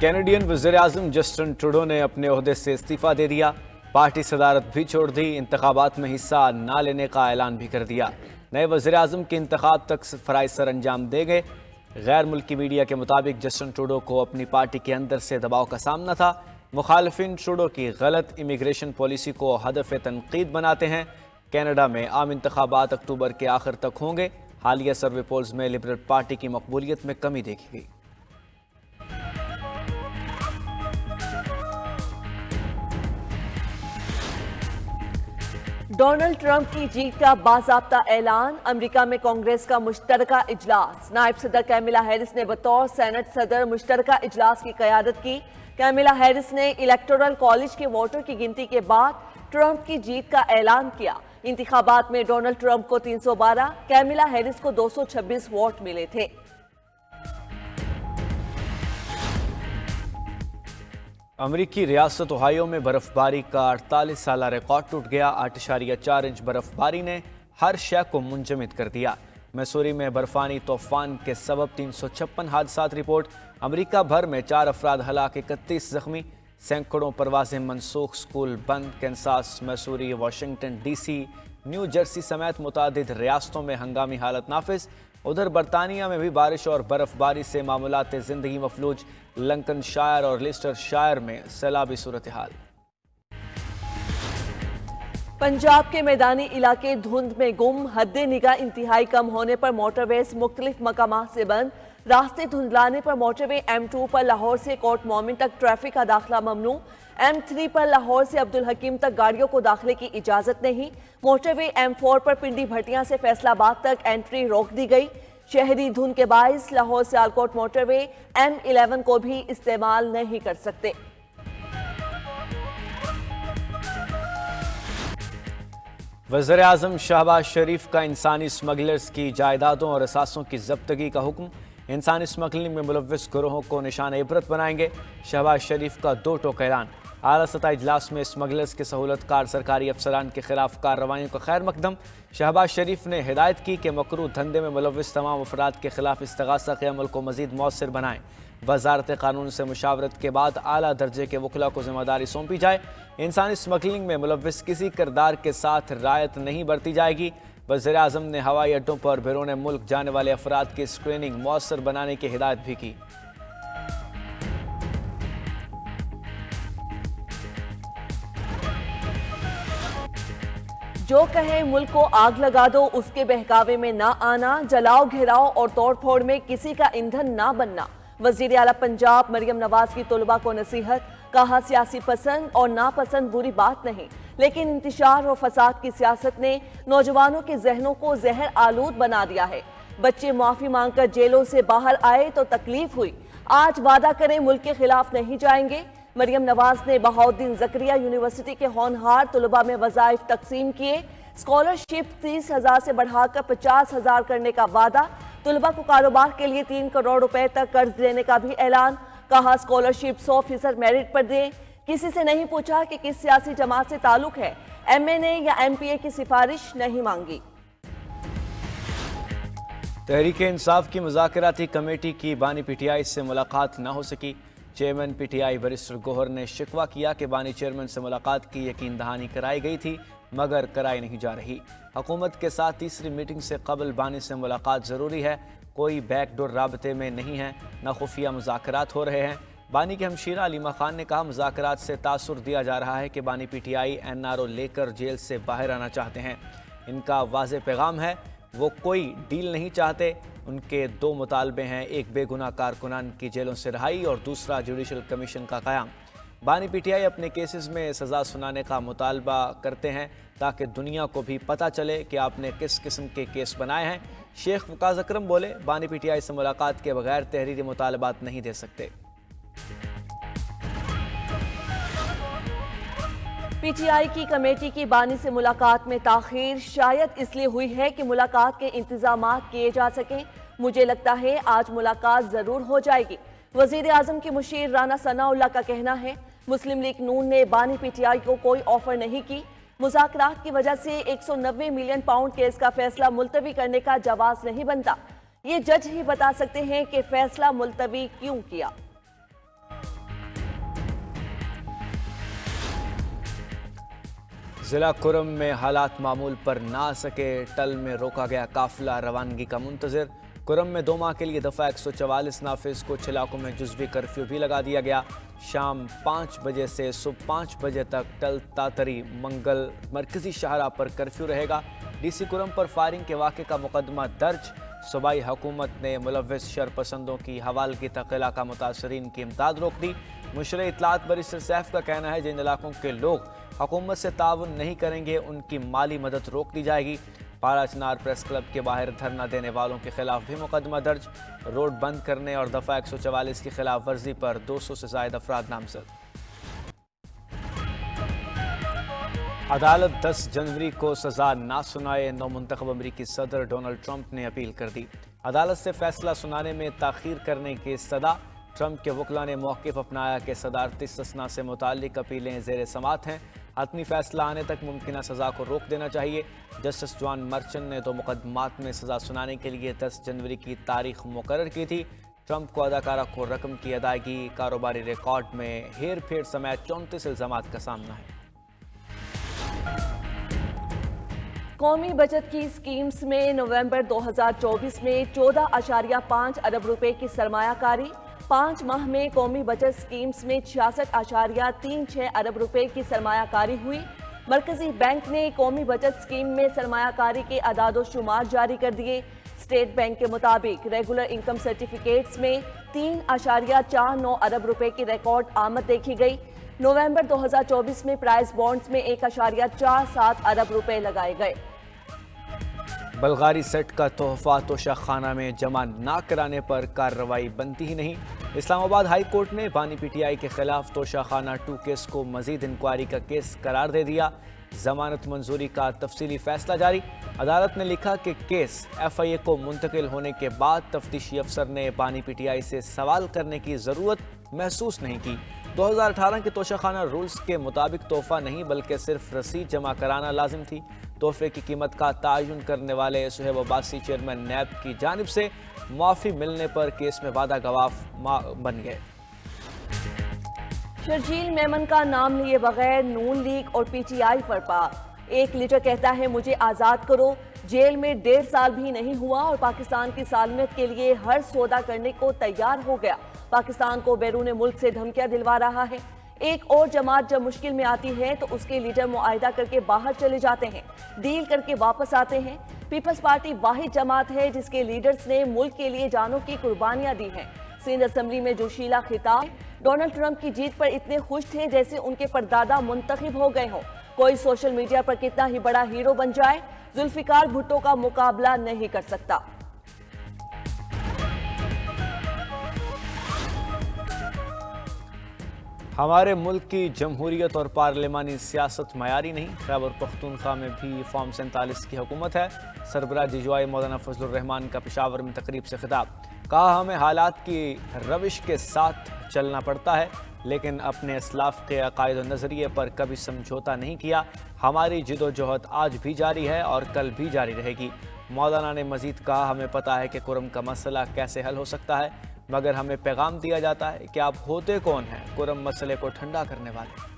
Canadian وزیراعظم Justin Trudeau نے اپنے عہدے سے استعفیٰ دے دیا، پارٹی صدارت بھی چھوڑ دی، انتخابات میں حصہ نہ لینے کا اعلان بھی کر دیا۔ نئے وزیراعظم کے انتخاب تک فرائض سر انجام دے گئے۔ غیر ملکی میڈیا کے مطابق جسٹن ٹروڈو کو اپنی پارٹی کے اندر سے دباؤ کا سامنا تھا۔ مخالفین ٹروڈو کی غلط امیگریشن پالیسی کو ہدف تنقید بناتے ہیں۔ کینیڈا میں عام انتخابات اکتوبر کے آخر تک ہوں گے۔ حالیہ سروے پولز میں لبرل پارٹی کی مقبولیت میں کمی دیکھی گئی۔ ڈونلڈ ٹرمپ کی جیت کا باضابطہ اعلان، امریکہ میں کانگریس کا مشترکہ اجلاس، نائب صدر کیملا ہیرس نے بطور سینٹ صدر مشترکہ اجلاس کی قیادت کی۔ کیملا ہیرس نے الیکٹورل کالج کے ووٹر کی گنتی کے بعد ٹرمپ کی جیت کا اعلان کیا۔ انتخابات میں ڈونلڈ ٹرمپ کو 312، کیملا ہیرس کو 226 ووٹ ملے تھے۔ امریکی ریاست اوہایو میں برف باری کا 48 سالہ ریکارڈ ٹوٹ گیا۔ 8.4 انچ برف باری نے ہر شے کو منجمد کر دیا۔ میسوری میں برفانی طوفان کے سبب 356 حادثات رپورٹ۔ امریکہ بھر میں 4 افراد ہلاک، 31 زخمی، سینکڑوں پروازیں منسوخ، سکول بند۔ Kansas, Missouri, Washington D C, New Jersey سمیت متعدد ریاستوں میں ہنگامی حالت نافذ۔ ادھر برطانیہ میں بھی بارش اور برف باری سے معمولات زندگی مفلوج۔ لنکن شائر اور لیسٹر شائر میں سیلابی صورتحال۔ پنجاب کے میدانی علاقے دھند میں گم، حد نگاہ انتہائی کم ہونے پر موٹر ویز مختلف مقامات سے بند۔ راستے دھندلانے پر موٹر وے M2 پر لاہور سے کوٹ مومن تک ٹریفک کا داخلہ ممنوع۔ M3 پر لاہور سے عبدالحکیم تک گاڑیوں کو داخلے کی اجازت نہیں۔ موٹر وے M4 پر پنڈی بھٹیاں سے فیصل آباد تک انٹری روک دی گئی۔ شہری دھند کے باعث لاہور سیالکوٹ موٹر وے M11 کو بھی استعمال نہیں کر سکتے۔ وزیراعظم شہباز شریف کا انسانی اسمگلرز کی جائیدادوں اور اثاثوں کی ضبطگی کا حکم۔ انسانی اسمگلنگ میں ملوث گروہوں کو نشان عبرت بنائیں گے۔ شہباز شریف کا 2 ٹوک اعلان۔ اعلیٰ سطح اجلاس میں اسمگلرز کے سہولت کار سرکاری افسران کے خلاف کارروائیوں کا خیر مقدم۔ شہباز شریف نے ہدایت کی کہ مکروہ دھندے میں ملوث تمام افراد کے خلاف استغاثہ کے عمل کو مزید مؤثر بنائیں۔ وزارت قانون سے مشاورت کے بعد اعلیٰ درجے کے وکلاء کو ذمہ داری سونپی جائے۔ انسانی اسمگلنگ میں ملوث کسی کردار کے ساتھ رعایت نہیں برتی جائے گی۔ وزیراعظم نے ہوائی اڈوں پر بیرون ملک جانے والے افراد کی اسکریننگ مؤثر بنانے کی ہدایت بھی کی۔ جو کہیں ملک کو آگ لگا دو، اس کے بہکاوے میں نہ آنا، جلاؤ گھیراؤ اور توڑ پھوڑ میں کسی کا ایندھن نہ بننا۔ وزیر اعلیٰ پنجاب مریم نواز کی طلباء کو نصیحت، کہا سیاسی پسند اور ناپسند بری بات نہیں، لیکن انتشار اور فساد کی سیاست نے نوجوانوں کے ذہنوں کو زہر آلود بنا دیا ہے۔ بچے معافی مانگ کر جیلوں سے باہر آئے تو تکلیف ہوئی، آج وعدہ کریں ملک کے خلاف نہیں جائیں گے۔ مریم نواز نے بہاؤالدین زکریا یونیورسٹی کے ہونہار طلباء میں وظائف تقسیم کیے۔ اسکالرشپ 30,000 سے بڑھا کر 50,000 کرنے کا وعدہ۔ طلباء کو کاروبار کے لیے 3 کروڑ روپے تک قرض دینے کا بھی اعلان۔ کہا اسکالرشپ 100% میرٹ پر دیں۔ کسی سے نہیں پوچھا کہ کس سیاسی جماعت سے تعلق ہے، MNA یا MPA کی سفارش نہیں مانگی۔ تحریک انصاف کی مذاکراتی کمیٹی کی بانی PTI سے ملاقات نہ ہو سکی۔ چیئرمین PTI بیرسٹر گوہر نے شکوہ کیا کہ بانی چیئرمین سے ملاقات کی یقین دہانی کرائی گئی تھی مگر کرائی نہیں جا رہی۔ حکومت کے ساتھ تیسری میٹنگ سے قبل بانی سے ملاقات ضروری ہے، کوئی بیک ڈور رابطے میں نہیں ہے، نہ خفیہ مذاکرات ہو رہے ہیں۔ بانی کے ہمشیرہ علیمہ خان نے کہا مذاکرات سے تاثر دیا جا رہا ہے کہ بانی PTI NRO لے کر جیل سے باہر آنا چاہتے ہیں۔ ان کا واضح پیغام ہے، وہ کوئی ڈیل نہیں چاہتے۔ ان کے 2 مطالبے ہیں، ایک بے گناہ کارکنان کی جیلوں سے رہائی اور دوسرا جوڈیشل کمیشن کا قیام۔ بانی PTI اپنے کیسز میں سزا سنانے کا مطالبہ کرتے ہیں تاکہ دنیا کو بھی پتہ چلے کہ آپ نے کس قسم کے کیس بنائے ہیں۔ شیخ وقاص اکرم بولے، بانی PTI سے ملاقات کے بغیر تحریری مطالبات نہیں دے سکتے۔ PTI کی کمیٹی کی بانی سے ملاقات میں تاخیر شاید اس لیے ہوئی ہے کہ ملاقات کے انتظامات کیے جا سکیں۔ مجھے لگتا ہے آج ملاقات ضرور ہو جائے گی۔ وزیر اعظم کی مشیر رانا ثناء اللہ کا کہنا ہے، مسلم لیگ نون نے بانی PTI کو کوئی آفر نہیں کی۔ مذاکرات کی وجہ سے 190 ملین پاؤنڈ کیس کا فیصلہ ملتوی کرنے کا جواز نہیں بنتا۔ یہ جج ہی بتا سکتے ہیں کہ فیصلہ ملتوی کیوں کیا۔ ضلع کرم میں حالات معمول پر نہ آ سکے، ٹل میں روکا گیا قافلہ روانگی کا منتظر۔ کرم میں 2 ماہ کے لیے دفعہ 144 نافذ، کچھ علاقوں میں جزوی کرفیو بھی لگا دیا گیا۔ شام 5 بجے سے صبح 5 بجے تک ٹل تاتری منگل مرکزی شاہراہ پر کرفیو رہے گا۔ ڈی سی کرم پر فائرنگ کے واقعے کا مقدمہ درج، صوبائی حکومت نے ملوث شرپسندوں کی حوالگی تک علاقہ متاثرین کی امداد روک دی۔ مشرع اطلاعات بیرسٹر سیف کا کہنا ہے جن علاقوں کے لوگ حکومت سے تعاون نہیں کریں گے ان کی مالی مدد روک دی جائے گی۔ پارا چنار پریس کلب کے باہر دھرنا دینے والوں کے خلاف بھی مقدمہ درج، روڈ بند کرنے اور دفعہ 144 کی خلاف ورزی پر 200 سے زائد افراد نامزد۔ عدالت 10 جنوری کو سزا نہ سنائے، نومنتخب امریکی صدر ڈونلڈ ٹرمپ نے اپیل کر دی۔ عدالت سے فیصلہ سنانے میں تاخیر کرنے کی استدعا، ٹرمپ کے وکلاء نے موقف اپنایا کہ صدارتی استثناء سے متعلق اپیلیں زیر سماعت ہیں، حتمی فیصلہ آنے تک ممکنہ سزا کو روک دینا چاہیے۔ جسٹس جان مرچنٹ نے 2 مقدمات میں سزا سنانے کے لیے 10 جنوری کی تاریخ مقرر کی تھی۔ ٹرمپ کو اداکارہ کو رقم کی ادائیگی، کاروباری ریکارڈ میں ہیر پھیر سمیت 34 الزامات کا سامنا ہے۔ قومی بچت کی اسکیمز میں نومبر 2024 میں 14.5 ارب روپے کی سرمایہ کاری، 5 ماہ میں قومی بچت اسکیمز میں 66.36 ارب روپے کی سرمایہ کاری ہوئی۔ مرکزی بینک نے قومی بچت اسکیم میں سرمایہ کاری کے اعداد و شمار جاری کر دیے۔ اسٹیٹ بینک کے مطابق ریگولر انکم سرٹیفکیٹس میں 3.49 ارب روپے کی ریکارڈ آمد دیکھی گئی۔ نومبر 2024 میں پرائز بانڈز میں 1.47 ارب روپے لگائے گئے۔ بلغاری سیٹ کا تحفہ توشہ خانہ میں جمع نہ کرانے پر کارروائی بنتی ہی نہیں۔ اسلام آباد ہائی کورٹ نے بانی پی ٹی آئی کے خلاف توشہ خانہ 2 کیس کو مزید انکوائری کا کیس قرار دے دیا۔ ضمانت منظوری کا تفصیلی فیصلہ جاری، عدالت نے لکھا کہ کیس ایف آئی اے کو منتقل ہونے کے بعد تفتیشی افسر نے بانی پی ٹی آئی سے سوال کرنے کی ضرورت محسوس نہیں کی۔ 2018 کے توشہ خانہ رولز کے مطابق تحفہ نہیں بلکہ صرف رسید جمع کرانا لازم تھی۔ تحفے کی قیمت کا تعین کرنے والے صہیب عباسی چیئرمین نیب کی جانب سے معافی ملنے پر کیس میں وعدہ گواہ بن گئے۔ شرجیل میمن کا نام لیے بغیر نون لیگ اور پی ٹی آئی پر پا۔ ایک لیڈر کہتا ہے مجھے آزاد کرو، جیل میں 1.5 سال بھی نہیں ہوا اور پاکستان کی سالمیت کے لیے ہر سودا کرنے کو تیار ہو گیا۔ پاکستان کو بیرون ملک سے دھمکیاں دلوا رہا ہے۔ ایک اور جماعت جب مشکل میں آتی ہے تو اس کے لیڈر معاہدہ کر کے باہر چلے جاتے ہیں، ڈیل کر کے واپس آتے ہیں۔ پیپلز پارٹی واحد جماعت ہے جس کے لیڈرز نے ملک کے لیے جانوں کی قربانیاں دی ہیں۔ سندھ اسمبلی میں جوشیلا خطاب، ڈونلڈ ٹرمپ کی جیت پر اتنے خوش تھے جیسے ان کے پردادا منتخب ہو گئے ہوں۔ کوئی سوشل میڈیا پر کتنا ہی بڑا ہیرو بن جائے، ذوالفقار بھٹو کا مقابلہ نہیں کر سکتا۔ ہمارے ملک کی جمہوریت اور پارلیمانی سیاست معیاری نہیں، خیبر پختونخوا میں بھی فارم 47 کی حکومت ہے۔ سربراہ DGI مولانا فضل الرحمان کا پشاور میں تقریب سے خطاب، کہا ہمیں حالات کی روش کے ساتھ چلنا پڑتا ہے لیکن اپنے اسلاف کے عقائد و نظریے پر کبھی سمجھوتا نہیں کیا۔ ہماری جد و جہد آج بھی جاری ہے اور کل بھی جاری رہے گی۔ مولانا نے مزید کہا ہمیں پتہ ہے کہ کرم کا مسئلہ کیسے حل ہو سکتا ہے، مگر ہمیں پیغام دیا جاتا ہے کہ آپ ہوتے کون ہیں کرم مسئلے کو ٹھنڈا کرنے والے۔